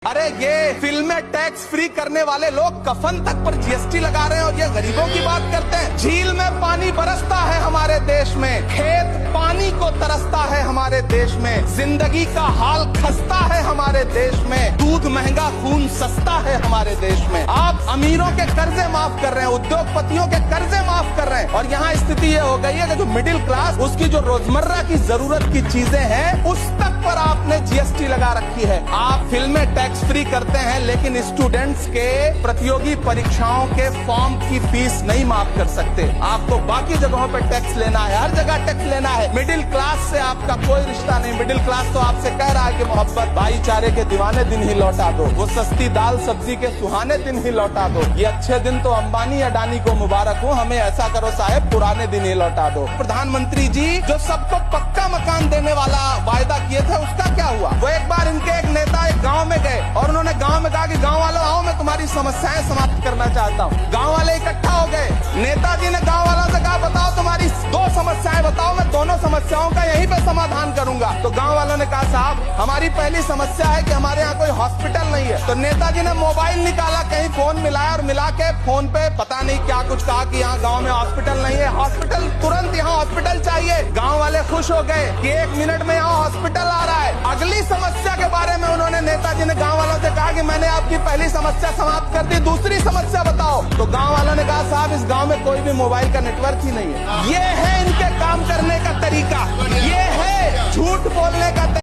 अरे ये फिल्में टैक्स फ्री करने वाले लोग कफन तक पर जीएसटी लगा रहे हैं और ये गरीबों की बात करते हैं। झील में पानी बरसता है हमारे देश में, खेत पानी को तरसता है हमारे देश में, जिंदगी का हाल खस्ता है हमारे देश में, दूध महंगा खून सस्ता है हमारे देश में। आप अमीरों के कर्जे माफ कर रहे हैं, उद्योगपतियों के कर्जे माफ कर रहे हैं और यहाँ स्थिति ये हो गई है कि जो मिडिल क्लास उसकी जो रोजमर्रा की जरूरत की चीजें हैं उस तक पर आपने जीएसटी लगा रखी है। आप फिल्में टैक्स फ्री करते हैं लेकिन स्टूडेंट्स के प्रतियोगी परीक्षाओं के फॉर्म की फीस नहीं माफ कर सकते। आपको बाकी जगहों पर टैक्स लेना है, हर जगह टैक्स लेना है। मिडिल क्लास से आपका कोई रिश्ता नहीं। मिडिल क्लास तो आपसे कह रहा है कि मोहब्बत भाईचारे के दीवाने दिन ही लौटा दो, वो सस्ती दाल सब्जी के सुहाने दिन ही लौटा दो। ये अच्छे दिन तो अंबानी अडानी को मुबारक हो, हमें ऐसा करो साहब पुराने दिन ही लौटा दो। प्रधानमंत्री जी जो सबको पक्का मकान देने वाला वायदा किए थे उसका क्या हुआ? वो एक बार इनके एक नेता एक गाँव में गए और उन्होंने गांव में कहा कि गांव वालों आओ मैं तुम्हारी समस्याएं समाप्त करना चाहता हूं। गांव वाले इकट्ठा हो गए, नेताजी ने गांव वालों से कहा बताओ तुम्हारी 2 समस्याएं बताओ, मैं दोनों समस्याओं का यहीं पे समाधान करूंगा। तो गांव वालों ने कहा साहब हमारी पहली समस्या है कि हमारे यहाँ कोई हॉस्पिटल नहीं है। तो नेताजी ने मोबाइल निकाला, कहीं फोन मिलाया और मिला के फोन पे पता नहीं क्या कुछ कहा कि यहाँ गाँव में हॉस्पिटल नहीं है, हॉस्पिटल तुरंत यहाँ हॉस्पिटल चाहिए। गाँव वाले खुश हो गए कि 1 मिनट में यहाँ हॉस्पिटल आ रहा है। अगली समस्या के बारे में उन्होंने नेताजी ने गांव वालों से कहा कि मैंने आपकी पहली समस्या समाप्त कर दी, दूसरी समस्या बताओ। तो गांव वालों ने कहा साहब इस गांव में कोई भी मोबाइल का नेटवर्क ही नहीं है। ये है इनके काम करने का तरीका, ये है झूठ बोलने का